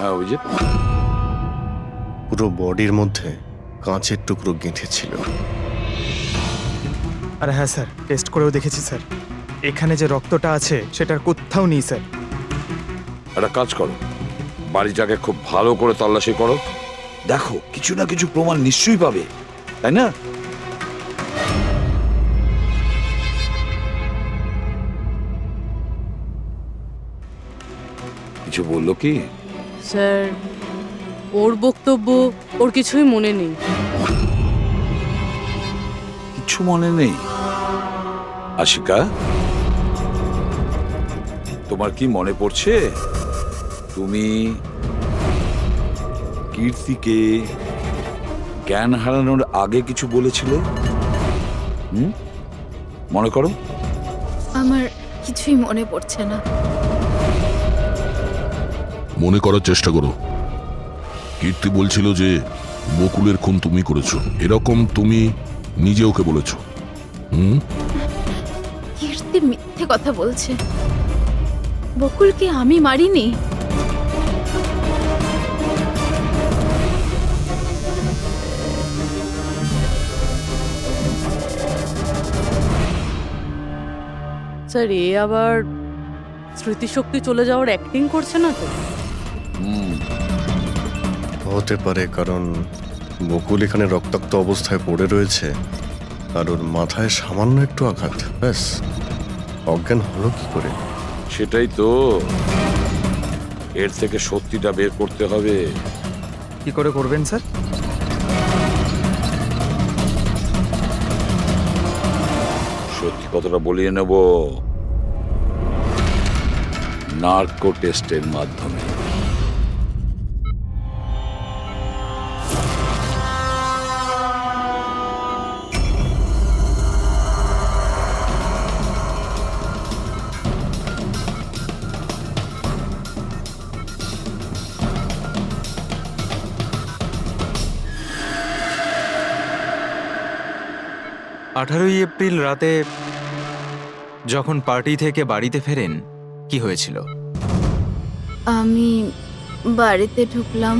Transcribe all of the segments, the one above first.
হ্যাঁ অভিজিৎ, পুরো বডির মধ্যে কাঁচের টুকরো গেঁথে ছিল। আরে হ্যাঁ স্যার, টেস্ট করেও দেখেছি স্যার। এখানে যে রক্তটা আছে সেটার কোথাও নেই স্যার। একটা কাজ করো, বাড়িটাকে খুব ভালো করে তল্লাশি করো, দেখো কিছু না কিছু প্রমাণ নিশ্চয়ই পাবে, তাই না? কিছু বললো কি? স্যার, ওর বক্তব্য ওর কিছুই মনে নেই। কিছু মনে নেই? আশিকা, তোমার কি মনে পড়ছে তুমি কীর্তিকে জ্ঞান হারানোর আগে কিছু বলেছিলে? মনে করো। আমার কিছুই মনে পড়ছে না। মনে করার চেষ্টা করো। কীর্তি বলছিল যে বকুলের খুন তুমি করেছো, এরকম তুমি নিজে ওকে বলেছো। কীর্তি মিথ্যে কথা বলছে। বকুলকে আমি মারিনি। স্যার, এ আবার স্মৃতিশক্তি চলে যাওয়ার অ্যাক্টিং করছে না তো? হতে পারে, কারণ বকুল এখানে রক্তাক্ত অবস্থায় পড়ে রয়েছে আর ওর মাথায় সামান্য একটু আঘাত, ব্যাস অজ্ঞান হলো কি করে? সেটাই তো, এর থেকে সত্যিটা বের করতে হবে। কি করে করবেন স্যার? সত্যি কথাটা বলিয়ে নেব নার্কো টেস্টের মাধ্যমে। আঠারোই এপ্রিল রাতে যখন পার্টি থেকে বাড়িতে ফেরেন, কি হয়েছিল? আমি বাড়িতে ঢুকলাম,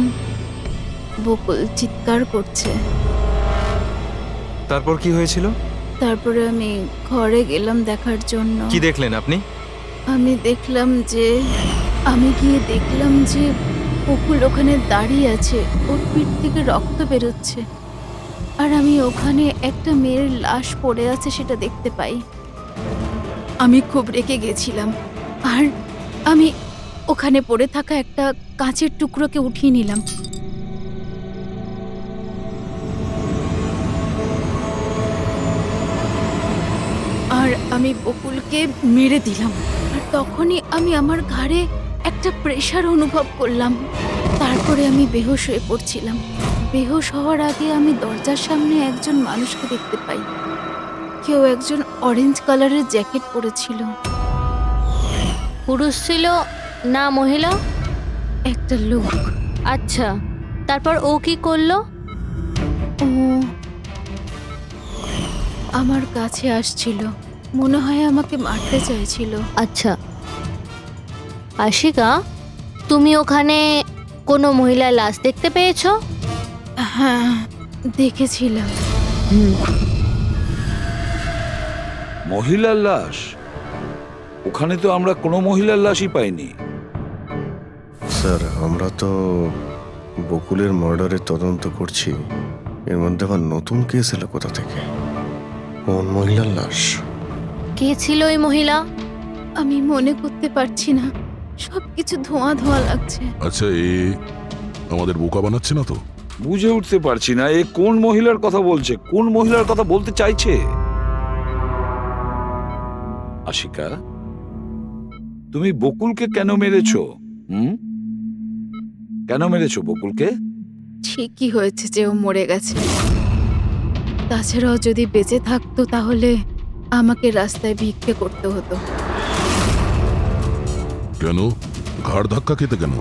বকুল চিৎকার করছে। তারপর কি হয়েছিল? তারপরে আমি ঘরে গেলাম দেখার জন্য। কি দেখলেন আপনি? আমি গিয়ে দেখলাম যে বকুল ওখানে দাঁড়িয়ে আছে, ওর পিঠ থেকে রক্ত বেরোচ্ছে। আর আমি ওখানে একটা মেয়ের লাশ পড়ে আছে সেটা দেখতে পাই। আমি খুব রেগে গেছিলাম, আর আমি ওখানে পড়ে থাকা একটা কাঁচের টুকরোকে উঠিয়ে নিলাম। আর আমি বকুলকে মেরে দিলাম। আর তখনই আমি আমার ঘাড়ে একটা প্রেশার অনুভব করলাম। তারপরে আমি বেহুশ হয়ে পড়ছিলাম। বেহুশ হওয়ার আগে আমি দরজার সামনে একজন মানুষকে দেখতে পাই। কেউ একজন অরেঞ্জ কালারের জ্যাকেট পরেছিল। পুরুষ ছিল না মহিলা? একটা লোক। আচ্ছা, তারপর ও কি করলো? ও আমার কাছে আসছিল, মনে হয় আমাকে মারতে চাইছিল। আচ্ছা আশিকা, তুমি ওখানে কোনো মহিলার লাশ দেখতে পেয়েছো? হ্যাঁ, দেখেছিলাম। মহিলার লাশ? ওখানে তো আমরা কোনো মহিলার লাশই পাইনি। স্যার, আমরা তো বকুলের মার্ডারের তদন্ত করছি, এর মধ্যে আবার নতুন কেস এলো কোথা থেকে? কোন মহিলার লাশ? কে ছিল ওই মহিলা? আমি মনে করতে পারছি না, সবকিছু ধোঁয়া ধোঁয়া লাগছে। আচ্ছা, এ আমাদের বোকা বানাচ্ছে না তো? বুঝে উঠতে পারছি না এ কোন মহিলার কথা বলছে, কোন মহিলার কথা বলতে চাইছে। আশিকা, তুমি বকুলকে কেন মেরেছো? কেন মেরেছো বকুলকে? ঠিকই হয়েছে যে ও মরে গেছে। তাছাড়াও যদি বেঁচে থাকতো তাহলে আমাকে রাস্তায় ভিক্ষে করতে হতো। কেন? ঘাড় ধাক্কা খেতে কেন?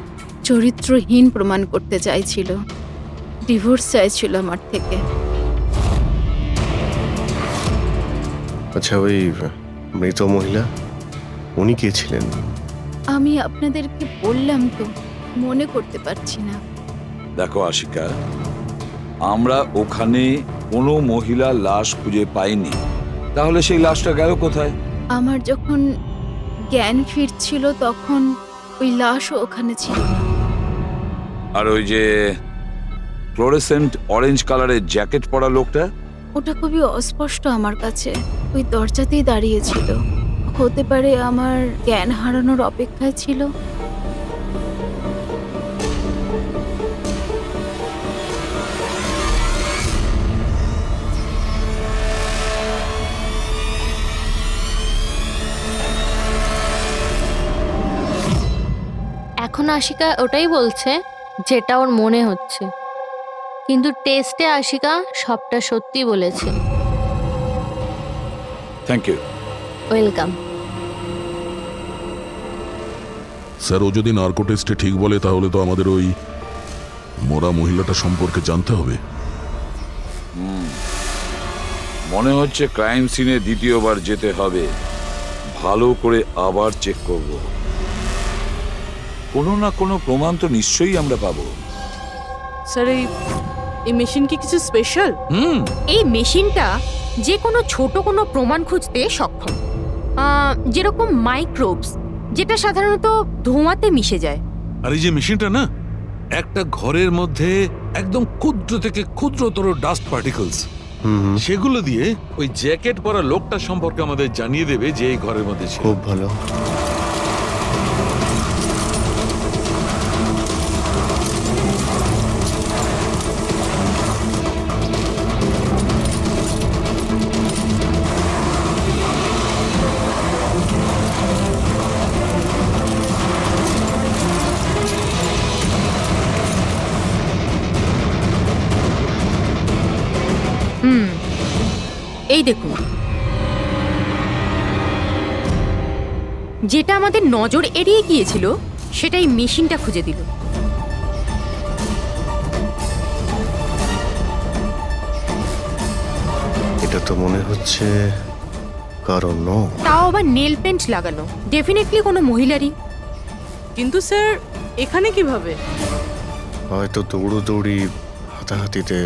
চরিত্রহীন প্রমাণ করতে চাইছিল, ডিভোর্স চাইছিল আমার থেকে। আচ্ছা, ওই মৃত মহিলা উনি কে ছিলেন? আমি আপনাদেরকে বললাম তো, মনে করতে পারছি না। দেখো আশিকা, আমরা ওখানে কোনো মহিলার লাশ খুঁজে পাইনি, তাহলে সেই লাশটা গেল কোথায়? আমার যখন জ্ঞান ফিরছিল তখন ওই লাশও ওখানে ছিল না। আর ওই যে ফ্লোরেসেন্ট অরেঞ্জ কালারের জ্যাকেট পরা লোকটা? ওটা খুবই অস্পষ্ট আমার কাছে, ওই দরজাতেই দাঁড়িয়েছিল। হতে পারে আমার জ্ঞান হারানোর অপেক্ষায় ছিল। এখন আশিকা ওটাই বলছে যেটা ওর মনে হচ্ছে, কিন্তু টেস্টে আশিকা সবটা সত্যি বলেছে। Thank you. ওয়েলকাম। স্যার, ও যদি নার্কো টেস্টে ঠিক বলে তাহলে তো আমাদের ওই মরা মহিলাটা সম্পর্কে জানতে হবে। মনে হচ্ছে ক্রাইম সিনে দ্বিতীয়বার যেতে হবে, ভালো করে আবার চেক করব। কোনো না কোনো প্রমাণ তো নিশ্চয়ই আমরা পাবো। স্যার এই মেশিন কি কিছু স্পেশাল? এই মেশিনটা যে কোনো ছোট কোনো প্রমাণ খুঁজতে সক্ষম, যেরকম মাইক্রোবস, যেটা সাধারণত ধোঁয়াতে মিশে যায়। আর এই যে মেশিনটা না, একটা ঘরের মধ্যে একদম ক্ষুদ্র থেকে ক্ষুদ্রতর ডাস্ট পার্টিকলস, সেগুলো দিয়ে ওই জ্যাকেট পরা লোকটা সম্পর্কে আমাদের জানিয়ে দেবে যে এই ঘরের মধ্যে ছিল। খুব ভালো। এই দেখুন, যেটা আমাদের নজর এড়িয়ে গিয়েছিল সেটাই মেশিনটা খুঁজে দিল। এটা তো মনে হচ্ছে কারণ নখ। তাও আবার নেল পেন্ট লাগানো, ডেফিনেটলি কোনো মহিলারই। কিন্তু স্যার এখানে কিভাবে? হয়তো দৌড়োদৌড়ি, হাতাহাতিতে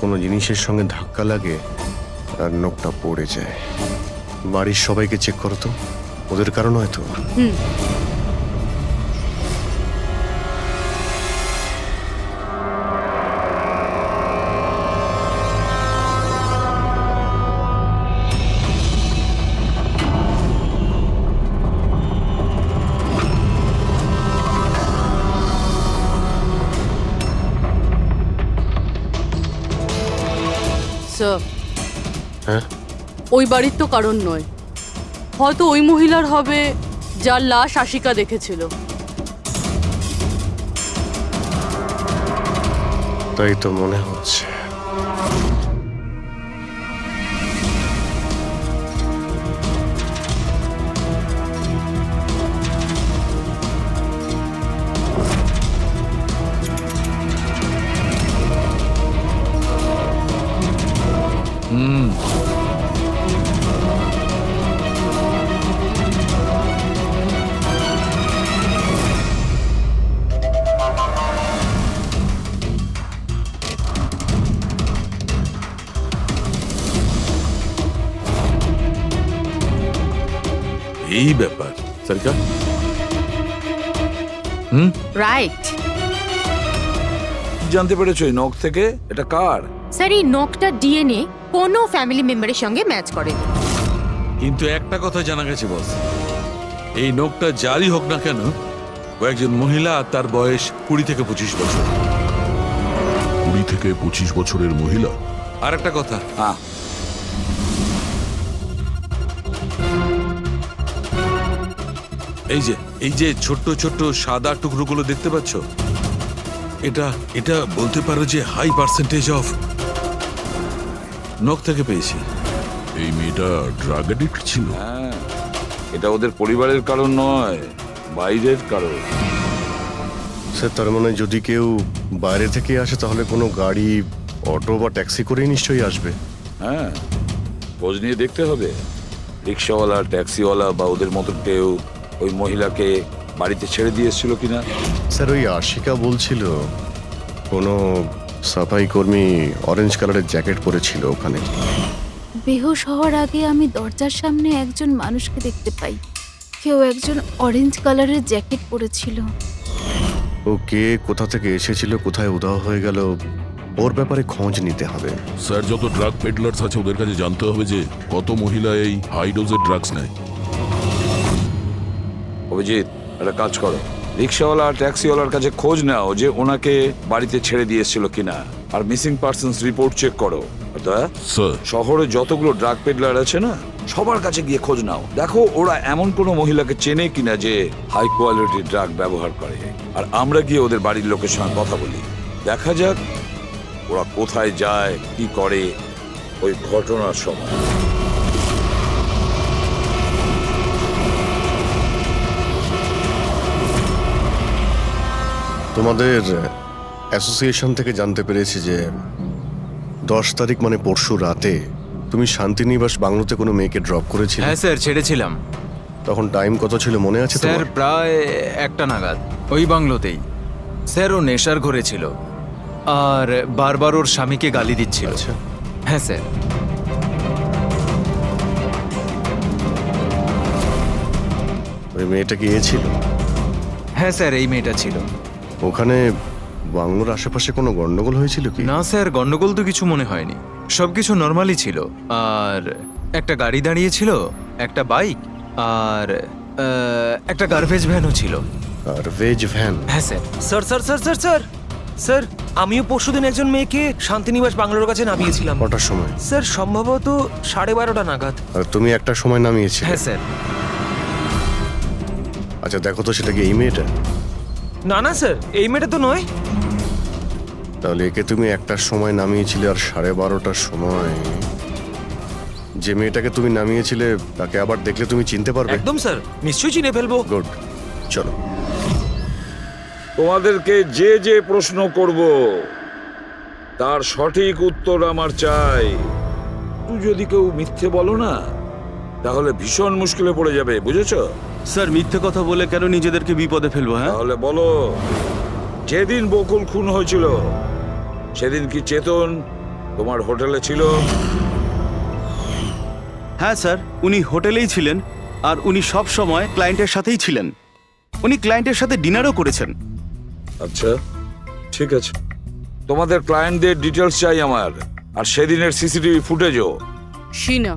কোনো জিনিসের সঙ্গে ধাক্কা লাগে আর নখটা পড়ে যায়। বাড়ির সবাইকে চেক করো তো, ওদের কারণ হয়তো। স্যার হ্যাঁ, ওই বাড়ির তো কারণ নয়, হয়তো ওই মহিলার হবে যার লাশ আশিকা দেখেছিল। তাই তো মনে হচ্ছে। এই ব্যাপার সরকার। রাইট। জানতে পেরেছো এই নখ থেকে এটা কার? স্যার, এই নখটা ডিএনএ কোনো ফ্যামিলি মেম্বারের সঙ্গে ম্যাচ করে। কিন্তু একটা কথা জানা গেছে বস, এই নোকটা যারই হোক না কেন, ও একজন মহিলা, আর তার বয়স 20 থেকে 25 বছর। 20 থেকে 25 বছরের মহিলা? আর একটা কথা, হ্যাঁ, এই যে ছোট্ট ছোট্ট সাদা টুকরোগুলো দেখতে পাচ্ছ, এটা বলতে পারো যে হাই পার্সেন্টেজ অফ নখ থেকে পেয়েছি। এই মেয়েটা ড্রাগ অ্যাডিক্ট ছিল? হ্যাঁ, এটা ওদের পরিবারের কারণ নয়, বাইরের কারণ। স্যার, তার মানে যদি কেউ বাইরে থেকে আসে তাহলে কোনো গাড়ি, অটো বা ট্যাক্সি করেই নিশ্চয়ই আসবে। হ্যাঁ, খোঁজ নিয়ে দেখতে হবে। রিক্সাওয়ালা, ট্যাক্সিওয়ালা বা ওদের মতো কেউ ওই মহিলাকে বাড়িতে ছেড়ে দিয়ে এসেছিল কিনা? স্যার ওই আশিকা বলছিল কোনো সাফাই কর্মী অরেঞ্জ কালারের জ্যাকেট পরেছিল ওখানে। বেহুশ হওয়ার আগে আমি দরজার সামনে একজন মানুষকে দেখতে পাই, কেউ একজন অরেঞ্জ কালারের জ্যাকেট পরেছিল। ও কে, কোথা থেকে এসেছিল, কোথায় উধাও হয়ে গেল, ওর ব্যাপারে খোঁজ নিতে হবে। স্যার, যত ড্রাগ পেডলার্স আছে ওদের কাছে জানতে হবে যে কত মহিলা এই হাই ডোজের ড্রাগস নেয়। অভিজিৎ, একটা কাজ করো, রিক্সাওয়ালা আর ট্যাক্সিওয়ালার কাছে খোঁজ নাও যে ওনাকে বাড়িতে ছেড়ে দিয়ে এসেছিল কিনা, আর মিসিং পার্সনস রিপোর্ট চেক করো। স্যার, শহরে যতগুলো ড্রাগ পেডলার আছে না, সবার কাছে গিয়ে খোঁজ নাও, দেখো ওরা এমন কোনো মহিলাকে চেনে কিনা যে হাই কোয়ালিটির ড্রাগ ব্যবহার করে। আর আমরা গিয়ে ওদের বাড়ির লোকের সঙ্গে কথা বলি, দেখা যাক ওরা কোথায় যায়, কি করে ওই ঘটনার সময়। তোমাদের অ্যাসোসিয়েশন থেকে জানতে পেরেছি যে 10 তারিখ মানে পরশু রাতে তুমি শান্তিনিবাস বাংলোতে কোনো মেয়েকে ড্রপ করেছিলে। হ্যাঁ স্যার, ছেড়েছিলাম। তখন টাইম কত ছিল মনে আছে স্যার তোমার? প্রায় 1টা নাগাদ, ওই বাংলোতেই। স্যার ও নেশার ঘরে ছিল আর বারবার ওর স্বামীকে গালি দিচ্ছিল। আচ্ছা। হ্যাঁ স্যার। ওই মেয়েটা কি এ ছিল? হ্যাঁ স্যার, এই মেয়েটা ছিল। ওখানে বাংলোর আশেপাশে কোনো গন্ডগোল হয়েছিল কি? না স্যার, গন্ডগোল তো কিছু মনে হয়নি, সবকিছু নর্মালি ছিল। আর একটা গাড়ি দাঁড়িয়ে ছিল, একটা বাইক, আর একটা গার্বেজ ভ্যানও ছিল। Garbage van? হ্যাঁ sir. Sir sir sir sir sir sir আমিও পরশুদিন একজন মেয়েকে শান্তিনিবাস বাংলোর কাছে নামিয়েছিলাম। কটার সময়? স্যার সম্ভবত 12:30 নাগাদ। আর তুমি একটা সময় নামিয়েছিলে? হ্যাঁ স্যার। আচ্ছা দেখো তো, সেটা কি এই মেয়েটা? না না স্যার, এই মেয়েটা তো নয়। তাহলে একে তুমি একটার সময় নামিয়েছিলে, আর 12:30টার সময় যে মেয়েটাকে তুমি নামিয়েছিলে তাকে আবার দেখলে তুমি চিনতে পারবে? একদম স্যার, নিশ্চয়ই চিনে ফেলবো। গুড, চলো। তোমাদেরকে যে যে প্রশ্ন করব তার সঠিক উত্তর আমার চাই। তুই যদি কেউ মিথ্যে বলো না, তাহলে ভীষণ মুশকিলে পড়ে যাবে, বুঝেছো? স্যার, মিথ্যে কথা বলে কেন নিজেদেরকে বিপদে ফেলবো? হ্যাঁ, তাহলে বলো, যেদিন বকুল খুন হয়েছিল সেদিন কি চেতন তোমার হোটেলে ছিল? হ্যাঁ স্যার, উনি হোটেলেই ছিলেন, আর উনি সব সময় ক্লায়েন্টের সাথেই ছিলেন। উনি ক্লায়েন্টের সাথে ডিনারও করেছেন। আচ্ছা, ঠিক আছে, তোমাদের ক্লায়েন্টদের ডিটেলস চাই আমার, আর সেদিনের সিসিটিভি ফুটেজও। শিনা,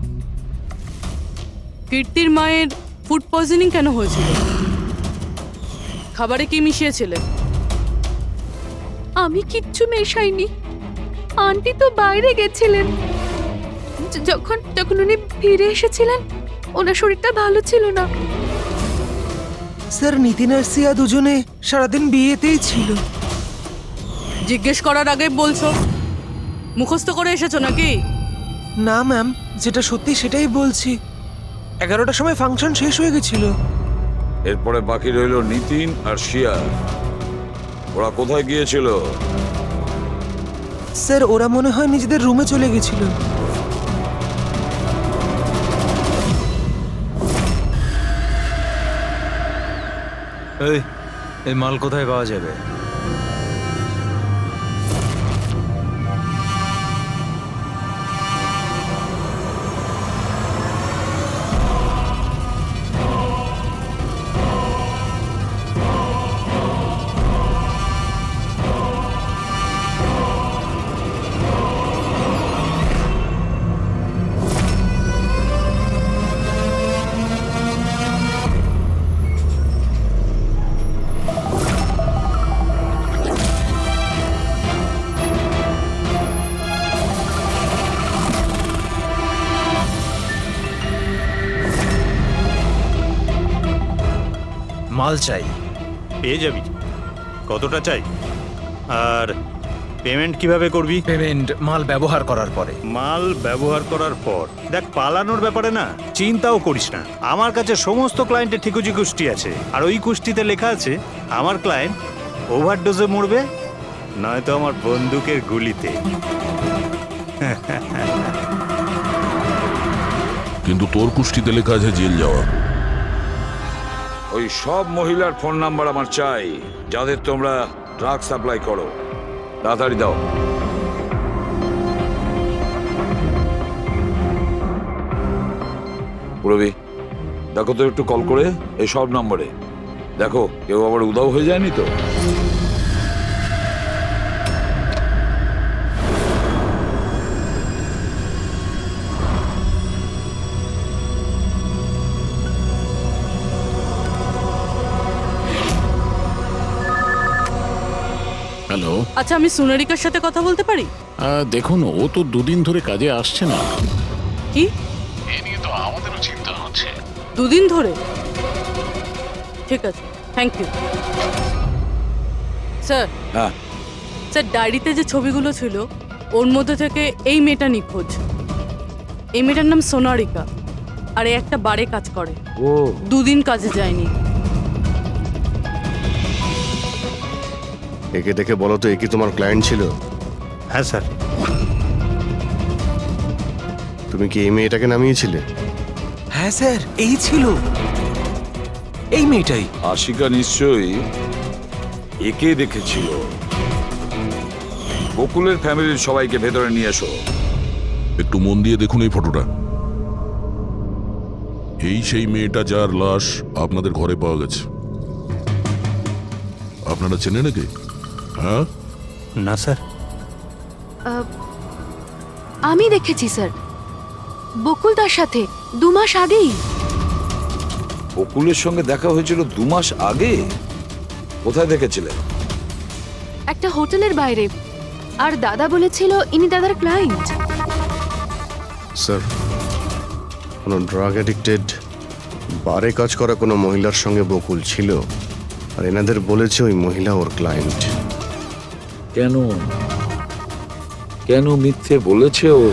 কীর্তির মায়ের ফুড পয়জনিং কেন হয়েছিল? খাবারে কি মিশিয়েছিলে? আমি কিচ্ছু মেশাইনি, আন্টি তো বাইরে গেছিলেন। যখন যখন উনি ফিরে এসেছিলেন, ওনার শরীরটা ভালো ছিল না। স্যার নিতিন আর সিয়া দুজনে সারাদিন বিয়েতেই ছিল। জিজ্ঞেস করার আগে বলছো, মুখস্থ করে এসেছো নাকি? না ম্যাম, যেটা সত্যি সেটাই বলছি। 11টার সময় ফাংশন শেষ হয়ে গেছিল। এরপরে বাকি রইল নিতিন আর শিয়া। ওরা কোথায় গিয়েছিল? স্যার ওরা মনে হয় নিজেদের রুমে চলে গেছিল। এই মাল কোথায় পাওয়া যাবে? মাল চাই। পেয়ে যাবি। কতটা চাই, আর পেমেন্ট কিভাবে করবি? পেমেন্ট মাল ব্যবহার করার পরে। মাল ব্যবহার করার পর দেখ, পালানোর ব্যাপারে না চিন্তাও করিস না। আমার কাছে সমস্ত ক্লায়েন্টের ঠিকুজি কুষ্টি আছে, আর ওই কুষ্টিতে লেখা আছে আমার ক্লায়েন্ট ওভারডোজে মরবে, নয়তো আমার বন্দুকের গুলিতে। কিন্তু তোর কুষ্টিতে লেখা আছে জেল যাওয়া। ওই সব মহিলার ফোন নাম্বার আমার চাই, যাদের তোমরা ড্রাগ সাপ্লাই করো। তাড়াতাড়ি দাও। পুরবি, দেখো তো একটু কল করে এই সব নম্বরে। দেখো কেউ আবার উধাও হয়ে যায়নি তো। হ্যালো, আচ্ছা, আমি সোনারিকার সাথে কথা বলতে পারি? দেখুন, ও তো দুদিন ধরে কাজে আসছে না। কি? এ নিয়ে তো আমাদেরও চিন্তা হচ্ছে। দুদিন ধরে? ঠিক আছে, থ্যাংক ইউ স্যার। হ্যাঁ স্যার, ডায়েরিতে যে ছবিগুলো ছিল ওর মধ্যে থেকে এই মেয়েটা নিখোঁজ। এই মেয়েটার নাম সোনারিকা, আর এ একটা বারে কাজ করে। ও, দুদিন কাজে যায়নি। একে দেখে বলো তো, এ কি তোমার ক্লায়েন্ট ছিল? হ্যাঁ স্যার। তুমি কি এই মেয়েটাকে নামিয়েছিলে? হ্যাঁ স্যার, এই ছিল, এই মেয়েটাই। আশিকা নিশ্চয়ই একে দেখেছিল। বকুলের ফ্যামিলির সবাইকে ভেতরে নিয়ে এসো। একটু মন দিয়ে দেখুন এই ফটোটা। এই সেই মেয়েটা যার লাশ আপনাদের ঘরে পাওয়া গেছে। আপনারা চেনেন নাকি? হ্যাঁ, না স্যার। আমি দেখেছি স্যার, বকুল তার সাথে 2 মাস আগেই। বকুলের সঙ্গে দেখা হয়েছিল 2 মাস আগে? কোথায় দেখেছিলেন? একটা হোটেলের বাইরে, আর দাদা বলেছিল ইনি দাদার ক্লায়েন্ট। স্যার, কোনো ড্রাগ অ্যাডিক্টেড বারে কাজ করা কোনো মহিলার সঙ্গে বকুল ছিল, আর এনাদের বলেছে ওই মহিলা ওর ক্লায়েন্ট। কেন কেন মিথ্যে বলেছে ও?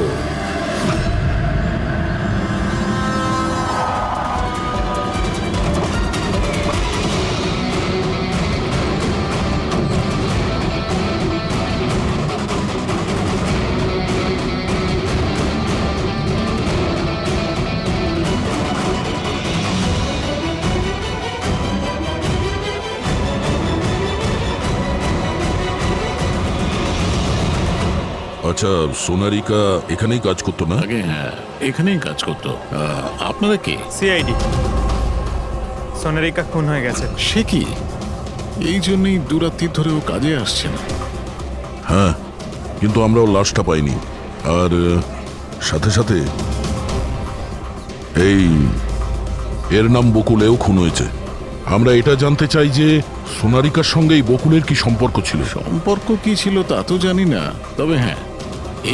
আচ্ছা, সোনারিকা এখানেই কাজ করতো না? আগে হ্যাঁ, এখানেই কাজ করতো। আপনারা কে? সিআইডি। সোনারিকা খুন হয়ে গেছে। সে কি? এই জন্যই দুরাত্রির ধরে ও কাজে আসছে না। হ্যাঁ, কিন্তু আমরাও লাশটা পাইনি। আর সাথে সাথে এই এর নাম বকুল, এও খুন হয়েছে। আমরা এটা জানতে চাই যে সোনারিকার সঙ্গে এই বকুলের কি সম্পর্ক ছিল? সম্পর্ক কি ছিল তা তো জানি না, তবে হ্যাঁ,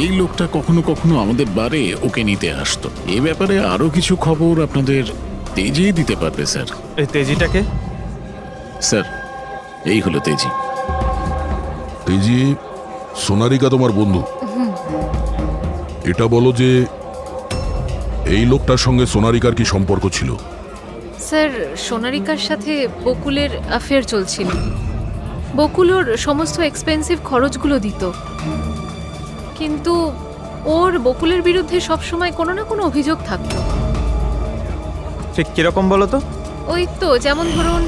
এই লোকটা কখনো কখনো আমাদের বারে ওকে নিতে আসতো। এই ব্যাপারে আরো কিছু খবর আপনাদের তেজি দিতে পারবে স্যার। এই তেজিটাকে? স্যার, এই হলো তেজি। তেজি, সোনারিকা তোমার বন্ধু। এটা বলো যে এই লোকটার সঙ্গে সোনারিকার কি সম্পর্ক ছিল? স্যার, সোনারিকার সাথে বকুলের অ্যাফেয়ার চলছিল। বকুল ওর সমস্ত এক্সপেন্সিভ খরচগুলো দিত, কিন্তু ওর বকুলের বিরুদ্ধে সবসময় কোনো না কোনো অভিযোগ থাকতো। ঠিক কিরকম বলো তো? ওই তো, যেমন ধরুন,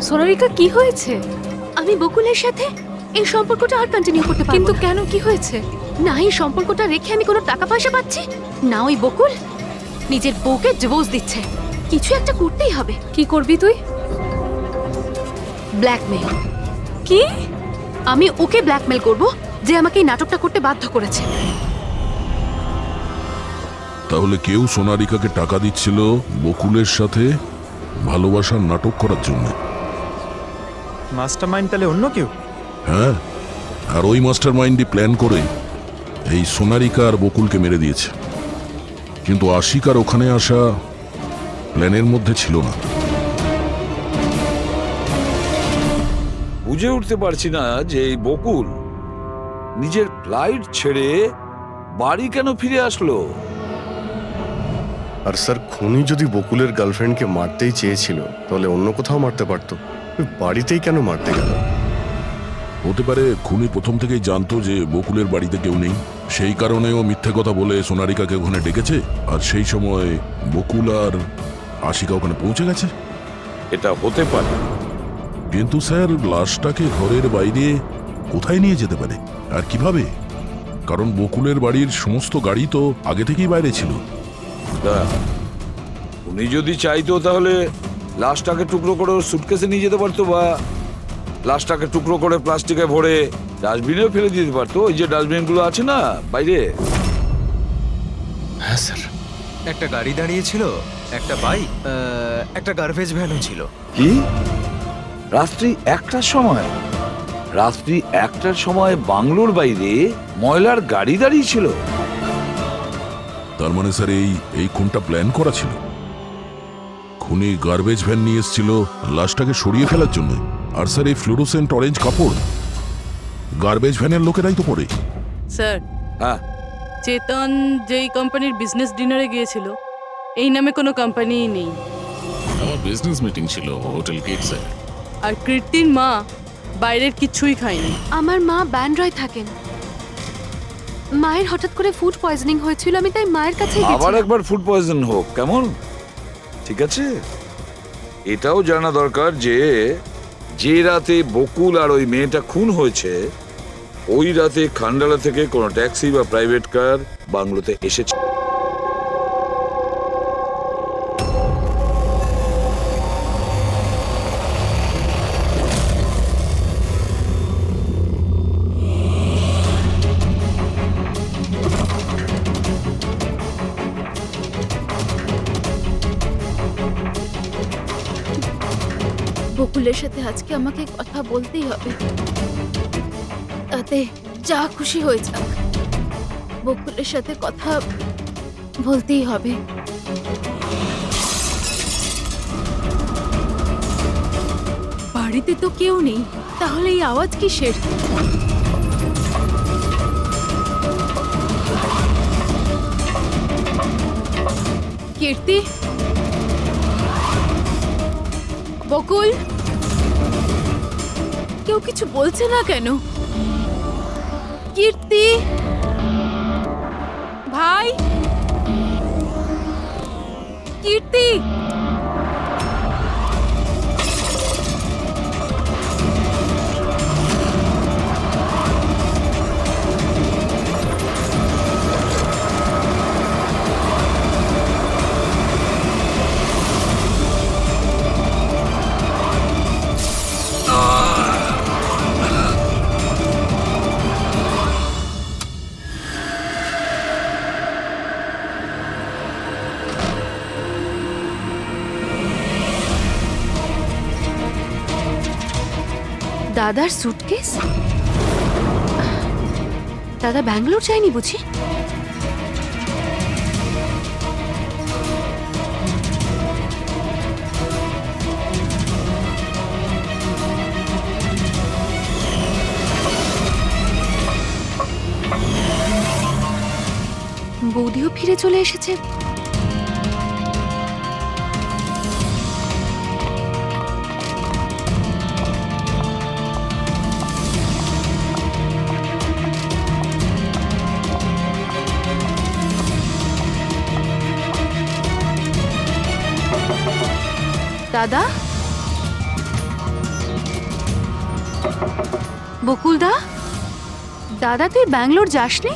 সোনারিকা কি হয়েছে? আমি বকুলের সাথে এই সম্পর্কটা আর কন্টিনিউ করতে পারবো কিন্তু না। কেন, কি হয়েছে? না এই সম্পর্কটা রেখে আমি কোনো টাকা পয়সা পাচ্ছি না, ওই বকুল নিজের বউকে ডিভোর্স দিচ্ছে। কিছু একটা করতেই হবে। কি করবি তুই? ব্ল্যাকমেল। কি? আমি ওকে ব্ল্যাকমেল করব যে আমাকে এই নাটকটা করতে বাধ্য করেছে। তাহলে কেউ সোনারিকাকে টাকা দিচ্ছিল বকুলের সাথে ভালোবাসার নাটক করার জন্য? মাস্টারমাইন্ড তাহলে অন্য কেউ? হ্যাঁ, আর ওই মাস্টার মাইন্ডই প্ল্যান করে এই সোনারিকা আর বকুলকে মেরে দিয়েছে। কিন্তু আশিকার ওখানে আসা প্ল্যানের মধ্যে ছিল না। বুঝে উঠতে পারছি না যে এই বকুল নিজের ফ্লাইট ছেড়ে বাড়ি কেন ফিরে আসলো। আর স্যার, খুনি যদি বকুলের গার্লফ্রেন্ডকে মারতেই চেয়েছিল, তাহলে অন্য কোথাও মারতে পারতো। ওই বাড়িতেই কেন মারতে গেল? ও হতে পারে খুনি প্রথম থেকেই জানতো যে বকুলের বাড়িতে কেউ নেই, সেই কারণে ও মিথ্যে কথা বলে সোনারিকাকে ওখানে ডেকেছে, আর সেই সময় বকুল আর আশিকা ওখানে পৌঁছে গেছে। এটা হতে পারে, কিন্তু স্যার লাশটাকে ঘরের বাইরে কোথায় নিয়ে যেতে পারে আর কিভাবে? কারণ বকুলের বাড়ির সমস্ত গাড়ি তো আগে থেকেই বাইরে ছিল। তা উনি যদি চাইতো তাহলে লাশটাকে টুকরো করে ওর সুটকেসে নিয়ে যেতে পারতো, বা লাশটাকে টুকরো করে প্লাস্টিকে ভরে ডাস্টবিনেও ফেলে দিতে পারতো। ওই যে ডাস্টবিনগুলো আছে না বাইরে। হ্যাঁ স্যার। একটা গাড়ি দাঁড়িয়ে ছিল, একটা বাইক, একটা গার্বেজ ভ্যানও ছিল। কি রাত্রি 1টার সময়? রাত্রি 1টার সময় বাংলোর বাইরে ময়লার গাড়ি দাঁড়িয়ে ছিল? তার মানে স্যার এই খুনটা প্ল্যান করা ছিল। খুনি গার্বেজ ভ্যান নিয়ে এসেছিল লাশটাকে সরিয়ে ফেলার জন্য। আর স্যার এই ফ্লুরোসেন্ট অরেঞ্জ কাপড় গার্বেজ ভ্যানের লোকেরাই তো পরে। স্যার, হ্যাঁ, চেতন যেই কোম্পানির বিজনেস ডিনারে গিয়েছিল এই নামে কোনো কোম্পানিই নেই। আমার বিজনেস মিটিং ছিল হোটেল কিডসে। আর কীর্তির মা বাইরের কিছুই খায়নি। আমার মা ব্যান্ড্রয় থাকেন। মায়ের হঠাৎ করে ফুড পয়জনিং হয়েছিল, আমি তাই মায়ের কাছে আবার একবার ফুড পয়জন হোক কেমন? ঠিক আছে, এটাও জানা দরকার যে যে রাতে বকুল আর ওই মেয়েটা খুন হয়েছে ওই রাতে খান্ডালা থেকে কোনো ট্যাক্সি বা প্রাইভেট কার বাংলোতে এসেছে। বকুলের সাথে আজকে আমাকে কথা বলতেই হবে, তাতে যা খুশি হয়ে যাক। বকুলের সাথে কথা বলতেই হবে। বাড়িতে তো কেউ নেই, তাহলে এই আওয়াজ কিসের? কীর্তি, বকুল, কেউ কিছু বলছে না কেন? কীর্তি ভাই, কীর্তি, দাদার সুটকেস? দাদা ব্যাঙ্গালোর যায়নি বুঝি? বৌদিও ফিরে চলে এসেছে। দাদা, বকুলদা, দাদা তুই ব্যাঙ্গালোর যাসনি?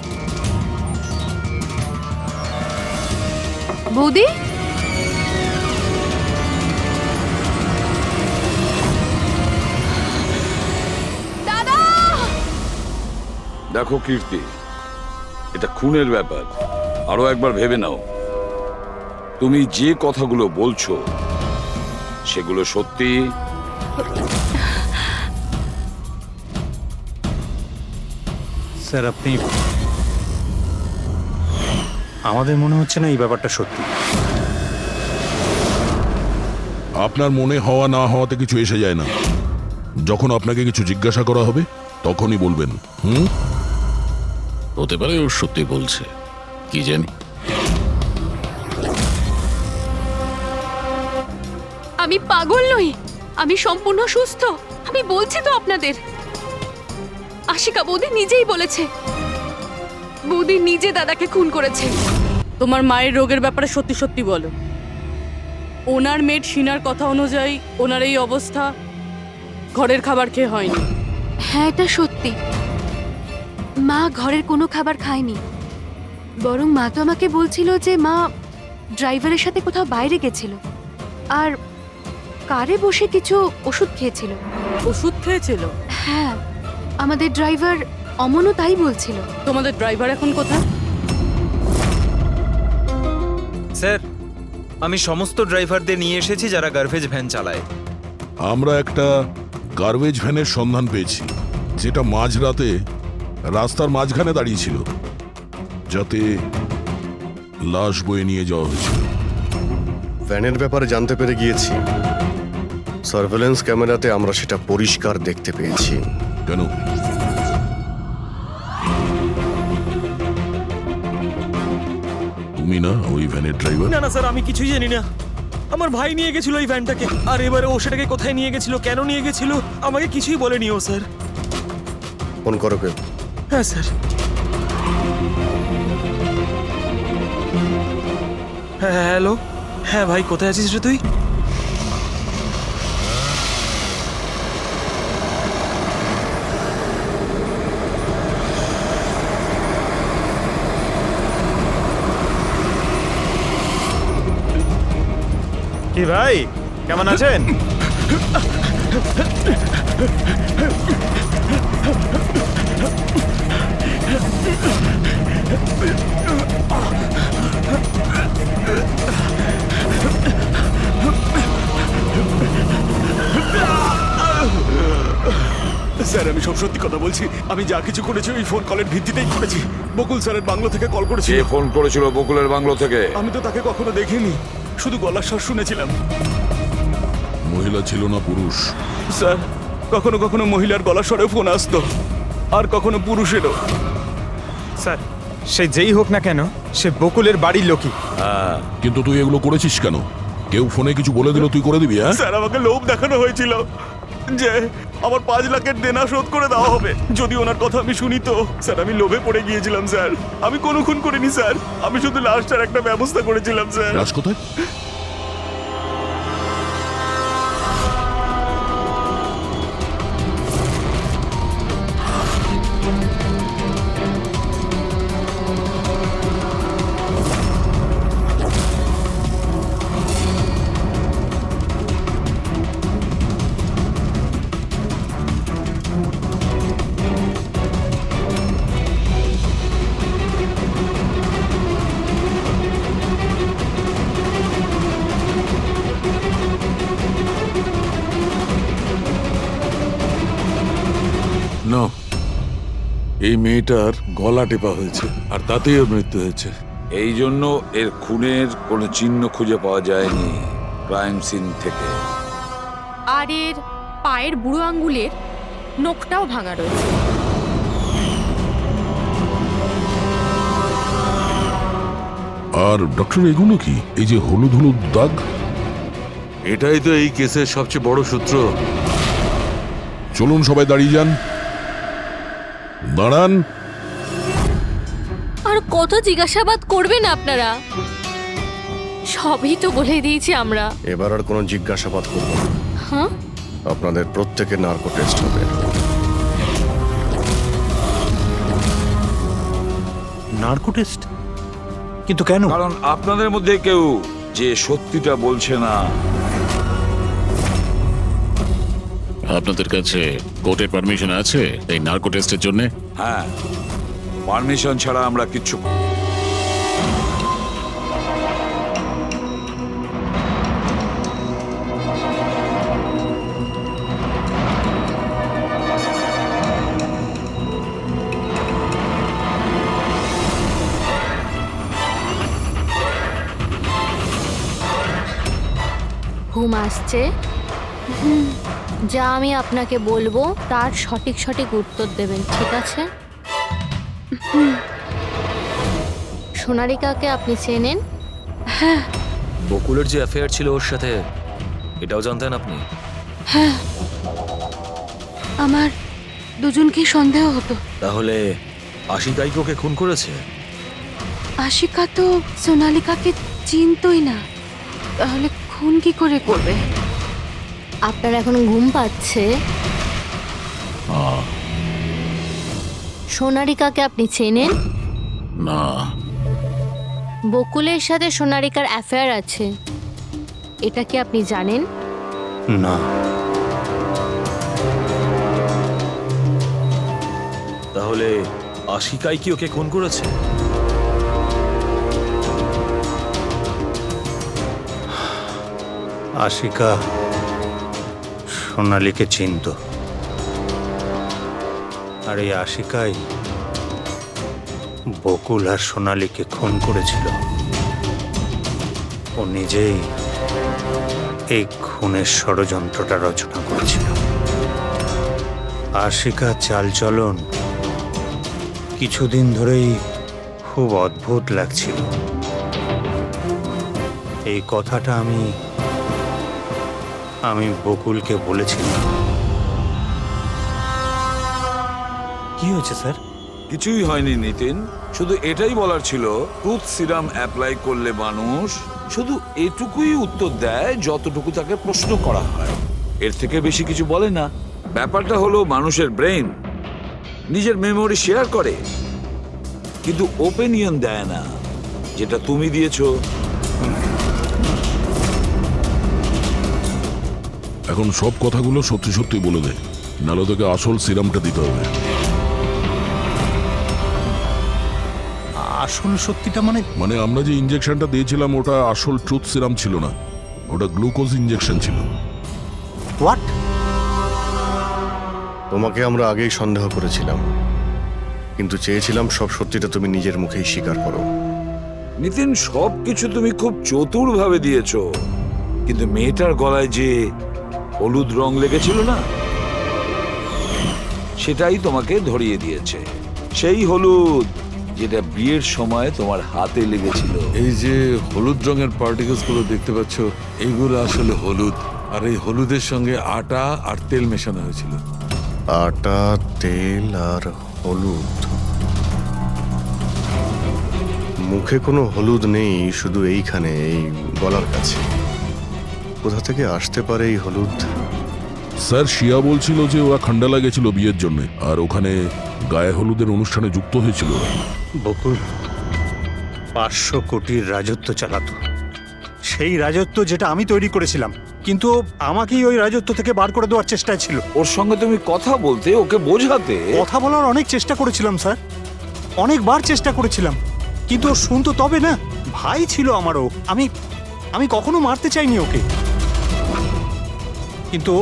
বৌদি, দাদা! দেখো কীর্তি, এটা খুনের ব্যাপার। আরো একবার ভেবে নাও, তুমি যে কথাগুলো বলছো সেগুলো সত্যি? স্যার আপনি, আমাদের মনে হচ্ছে না এই ব্যাপারটা সত্যি। আপনার মনে হওয়া না হওয়াতে কিছু এসে যায় না। যখন আপনাকে কিছু জিজ্ঞাসা করা হবে তখনই বলবেন। হতে পারে ও সত্যি বলছে, কি জানি। আমি পাগল নই, আমি সম্পূর্ণ সুস্থ। আমি বলছি তো আপনাদের। আশিকা বৌদি নিজেই বলেছে, বৌদি নিজে দাদাকে খুন করেছে। তোমার মায়ের রোগের ব্যাপারে সত্যি সত্যি বলো। ওনার মেয়ের শিনার কথা অনুযায়ী ওনার এই অবস্থা ঘরের খাবার খেয়ে হয়নি। হ্যাঁ, এটা সত্যি। মা ঘরের কোনো খাবার খায়নি, বরং মা তো আমাকে বলছিল যে মা ড্রাইভারের সাথে কোথাও বাইরে গেছিল আর কারে বসে কিছু ওষুধ খেয়েছিল। ওষুধ খেয়েছিল? হ্যাঁ, আমাদের ড্রাইভার অমনও তাই বলছিল। তোমাদের ড্রাইভার এখন কোথায়? স্যার, আমি সমস্ত ড্রাইভারদের নিয়ে এসেছি যারা গার্বেজ ভ্যান চালায়। আমরা একটা গার্বেজ ভ্যানের সন্ধান পেয়েছি, যেটা মাঝরাতে রাস্তার মাঝখানে দাঁড়িয়েছিল, যাতে লাশ বয়ে নিয়ে যাওয়া হয়েছিল। ভ্যানের ব্যাপারে জানতে পেরে গিয়েছি। সার্ভেলেন্স ক্যামেরাতে আমরা সেটা পরিষ্কার দেখতে পেয়েছি। কেন? তুমি না ওই ভ্যানের ড্রাইভার? না না স্যার, আমি কিছুই জানি না। আমার ভাই নিয়ে গেছিল ওই ভ্যানটাকে, আর এবারে ও সেটাকে কোথায় নিয়ে গেছিল, কেন নিয়ে গেছিল, আমাকে কিছুই বলেনি ও স্যার। ফোন করো কেউ? হ্যাঁ স্যার। হ্যাঁ হ্যালো, হ্যাঁ ভাই কোথায় আছিস রে তুই? কি ভাই, কেমন আছেন? স্যার, আমি সব সত্যি কথা বলছি। আমি যা কিছু করেছি ওই ফোন কলের ভিত্তিতেই করেছি। বকুল স্যারের বাংলো থেকে কল করেছিল। কে ফোন করেছিল বকুলের বাংলো থেকে? আমি তো তাকে কখনো দেখিনি, শুধু গলার স্বর শুনেছিলাম। মহিলা ছিল না পুরুষ? স্যার, কখনো কখনো মহিলার গলার স্বরেও ফোন আসতো, আর কখনো পুরুষেরও। স্যার, সে যেই হোক না কেন, সে বকুলের বাড়ির লোকই। কিন্তু তুই এগুলো করেছিস কেন? কেউ ফোনে কিছু বলে দিল তুই করে দিবি? হ্যাঁ স্যার, আমাকে লোভ দেখানো হয়েছিল যে আমার 5 লাখের দেনা শোধ করে দেওয়া হবে যদি ওনার কথা আমি শুনি। তো স্যার, আমি লোভে পড়ে গিয়েছিলাম স্যার। আমি কোনো খুন করিনি স্যার, আমি শুধু লাশটার একটা ব্যবস্থা করেছিলাম স্যার। লাশ কোথায়? না, এই মেয়েটার গলা টেপা হয়েছে আর তাতেই ওর মৃত্যু হয়েছে। এই জন্য এর খুনের কোনো চিহ্ন খুঁজে পাওয়া যায়নি ক্রাইম সিন থেকে। আর এর পায়ের বুড়ো আঙ্গুলের নখটাও ভাঙা রয়েছে। আর ডক্টর, এগুলো কি? এই যে হলুদ হলুদ দাগ? এটাই তো এই কেসের সবচেয়ে বড় সূত্র। চলুন সবাই দাঁড়িয়ে যান। দাঁড়ান। আর কত জিজ্ঞাসাবাদ করবেন আপনারা? সবই তো বলে দিয়েছি আমরা। এবার আর কোনো জিজ্ঞাসাবাদ করব না। হ্যাঁ, আপনাদের প্রত্যেকের নার্কো টেস্ট হবে। Narco test? কিন্তু কেন? কারণ আপনাদের মধ্যে কেউ যে সত্যিটা বলছে না। আপনাদের কাছে কোর্টের পারমিশন আছে এই নার্কো টেস্টের জন্য? হ্যাঁ, পারমিশন ছাড়া আমরা কিচ্ছু। ঘুম আসছে? যা আমি আপনাকে বলবো তার সঠিক সঠিক উত্তর দেবেন, ঠিক আছে? সোনারিকাকে আপনি চেনেন? হ্যাঁ বকুলের যে অ্যাফেয়ার ছিল ওর সাথে, এটাও জানতেন আপনি? হ্যাঁ, আমার দুজনকেই সন্দেহ হতো। তাহলে আশিকাই কি ওকে খুন করেছে? আশিকা তো সোনালিকাকে চিনতই না, তাহলে খুন কি করে করবে? আপনার এখন ঘুম পাচ্ছে? সোনারিকাকে আপনি চেনেন? না। বকুলের সাথে সোনারিকার অ্যাফেয়ার আছে, এটা কি আপনি জানেন? না। তাহলে আশিকাই কি ওকে খুন করেছে? আশিকা সোনালীকে চিনত, আর এই আশিকাই বকুল আর সোনালীকে খুন করেছিল। ও নিজেই এই খুনের ষড়যন্ত্রটা রচনা করেছিল। আশিকা চালচলন কিছুদিন ধরেই খুব অদ্ভুত লাগছিল। এই কথাটা আমি বকুলকে বলেছিলাম। কি হয়েছে স্যার? কিছুই হয়নি নিতিন, শুধু এটাই বলার ছিল টুথ সিরাম অ্যাপ্লাই করলে মানুষ শুধু এটুকুই উত্তর দেয় যতটুকু তাকে প্রশ্ন করা হয়, এর থেকে বেশি কিছু বলে না। ব্যাপারটা হলো মানুষের ব্রেন নিজের মেমোরি শেয়ার করে, কিন্তু ওপিনিয়ন দেয় না, যেটা তুমি দিয়েছো। এখন সব কথাগুলো সত্যি সত্যি বলে দে, নাহলে তোকে আসল সিরামটা দিতে হবে। আসল সত্যিটা মানে আমরা যে ইনজেকশনটা দিয়েছিলাম ওটা আসল ট্রুথ সিরাম ছিল না, ওটা গ্লুকোজ ইনজেকশন ছিল। হোয়াট? তোমাকে আমরা আগেই সন্দেহ করেছিলাম, কিন্তু চেয়েছিলাম সব সত্যিটা তুমি নিজের মুখেই স্বীকার করো। নিতিন, সবকিছু তুমি খুব চতুর ভাবে দিয়েছো, কিন্তু মেয়েটার গলায় যে হলুদ রং লেগেছিল না, সেটাই তোমাকে ধরিয়ে দিয়েছে। সেই হলুদ যেটা বিয়ের সময় তোমার হাতে লেগেছিল। এই যে হলুদ রঙের পার্টিকেলস গুলো দেখতে পাচ্ছ, এইগুলো আসলে হলুদ, আর এই হলুদের সঙ্গে আটা আর তেল মেশানো হয়েছিল। আটা, তেল আর হলুদ। মুখে কোনো হলুদ নেই, শুধু এইখানে, এই গলার কাছে। কোথা থেকে আসতে পারে এই হলুদ? স্যার শিয়া বলছিল যে ওরা খান্ডালা গেছিল বিয়ের জন্য, আর ওখানে গায়ে হলুদের অনুষ্ঠানে যুক্ত হয়েছিল। বকুল 500 কোটির রাজত্ব চালাতো, সেই রাজত্ব যেটা আমি তৈরি করেছিলাম, কিন্তু আমাকেই ওই রাজত্ব থেকে বার করে দেওয়ার চেষ্টায় ছিল। ওর সঙ্গে তুমি কথা বলতে, ওকে বোঝাতে। কথা বলার অনেক চেষ্টা করেছিলাম স্যার, অনেকবার চেষ্টা করেছিলাম, কিন্তু ও শুনতো তবে না। ভাই ছিল আমারও, আমি কখনো মারতে চাইনি ওকে, কিন্তু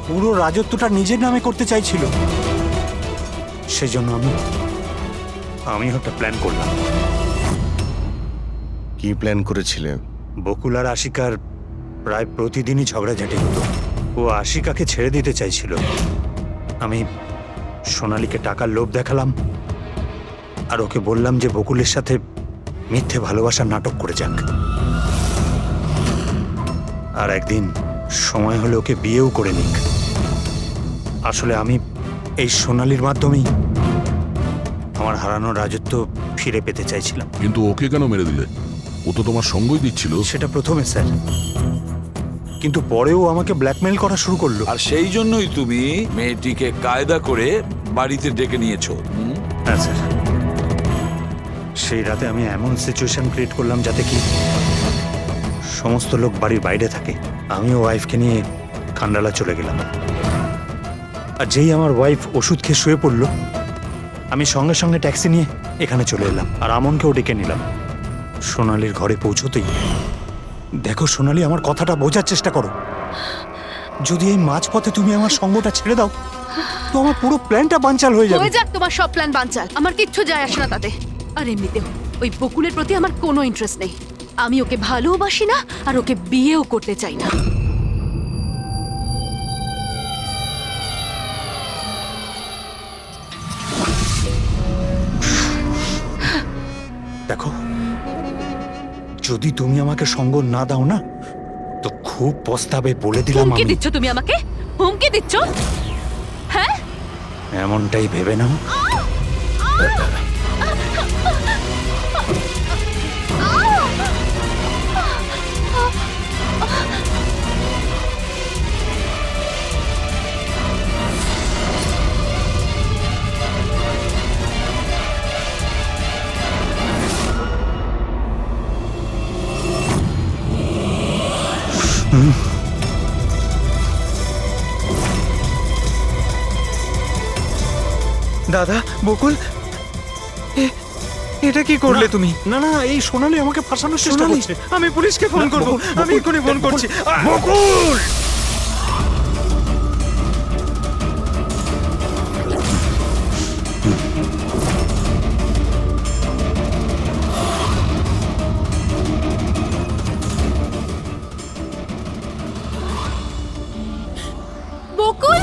পুরো রাজত্বটা নিজের নামে করতে চাইছিল। সেজন্য আমি একটা প্ল্যান করলাম। কি প্ল্যান করেছিলে? বকুল আর আশিকার প্রায় প্রতিদিনই ঝগড়াঝাটি হতো। ও আশিকাকে ছেড়ে দিতে চাইছিল। আমি সোনালীকে টাকার লোভ দেখালাম, আর ওকে বললাম যে বকুলের সাথে মিথ্যে ভালোবাসার নাটক করে যাক, আর একদিন সময় হলে ওকে বিয়েও করে নিক। আসলে আমি এই সোনালীর মাধ্যমেই আমার হারানো রাজত্ব ফিরে পেতে চাইছিলাম। কিন্তু ওকে কেন মেরে দিলে? ও তো তোমার সঙ্গই দিচ্ছিল। সেটা প্রথমে স্যার, কিন্তু পরেও আমাকে ব্ল্যাকমেল করা শুরু করলো। আর সেই জন্যই তুমি মেয়েটিকে কায়দা করে বাড়িতে ডেকে নিয়েছো। হ্যাঁ স্যার, সেই রাতে আমি এমন সিচুয়েশন ক্রিয়েট করলাম যাতে কি সমস্ত লোক বাড়ির বাইরে থাকে। আমিও ওয়াইফকে নিয়ে খান্ডালা চলে গেলাম, আর যেই আমার ওয়াইফ ওষুধ খেয়ে শুয়ে পড়লো, আমি সঙ্গে সঙ্গে ট্যাক্সি নিয়ে এখানে চলে এলাম, আর আমনকেও ডেকে নিলাম। সোনালীর ঘরে পৌঁছতেই, দেখো সোনালী, আমার কথাটা বোঝার চেষ্টা করো। যদি এই মাঝপথে তুমি আমার সঙ্গটা ছেড়ে দাও, তো আমার পুরো প্ল্যানটা বানচাল হয়ে যাবে। হয়ে যাক তোমার সব প্ল্যান বানচাল, আমার কিচ্ছু যায় আসে না তাতে। আর এমনিতেও ওই বকুলের প্রতি আমার কোনো ইন্টারেস্ট নেই। আমি ওকে ভালোবাসি না, আর ওকে বিয়েও করতে চাই না। দেখো, যদি তুমি আমাকে সঙ্গ না দাও না, তো খুব পস্তাবে, বলে দিলাম। হুমকি আমি দিচ্ছ তুমি আমাকে? হুমকি দিচ্ছ? হ্যাঁ, এমনটাই ভেবে নাও। দাদা, বকুল, এটা কি করলে তুমি? না না, এই সোনালি আমাকে ফাঁসানোর চেষ্টা সোনালি, করছে। আমি পুলিশকে ফোন করব। আমি এক্ষুনি ফোন করছি। বকুল! বকুল,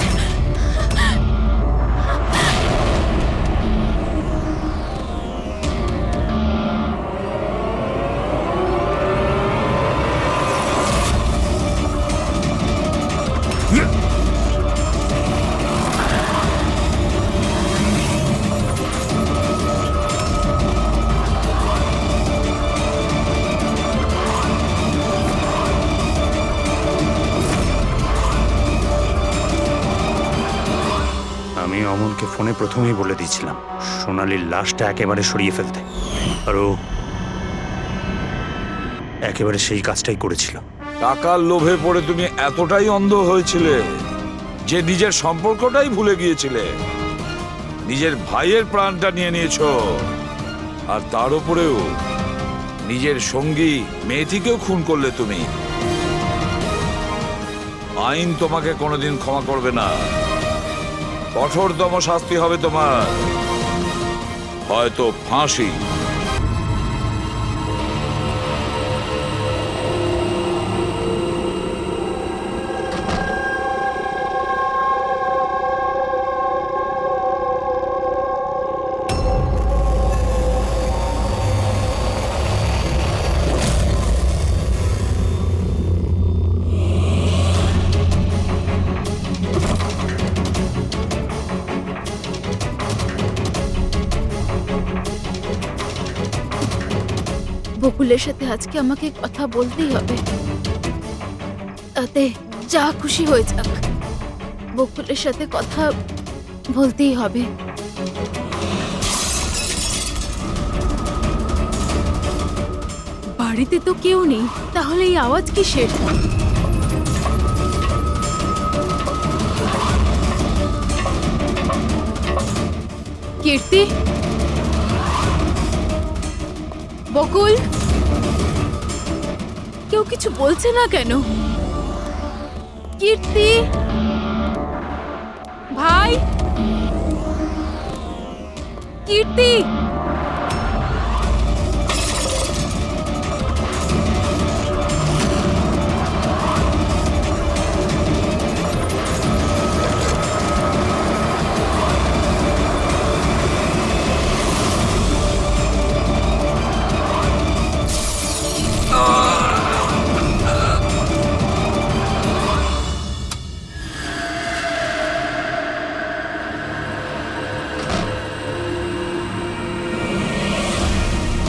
আমি অমলকে ফোনে প্রথমেই বলে দিয়েছিলাম সোনালির লাশটা একেবারে সরিয়ে ফেলতে, আর ও একেবারে সেই কাজটাই করেছিল। টাকার লোভে পড়ে তুমি এতটাই অন্ধ হয়েছিলে যে নিজের সম্পর্কটাই ভুলে গিয়েছিলে। নিজের ভাইয়ের প্রাণটা নিয়ে নিয়েছো, আর তার উপরেও নিজের সঙ্গী মেয়েটিকেও খুন করলে তুমি। আইন তোমাকে কোনোদিন ক্ষমা করবে না। কঠোরতম শাস্তি হবে তোমার, হয়তো ফাঁসি। বকুলের সাথে আজকে আমাকে কথা বলতেই হবে। তাতে যা খুশি হয়ে যাক, বকুলের সাথে কথা বলতেই হবে। বাড়িতে তো কেউ নেই, তাহলে এই আওয়াজ কিসের? কীর্তি, বকুল, কেউ কিছু বলছে না কেন? কীর্তি ভাই, কীর্তি।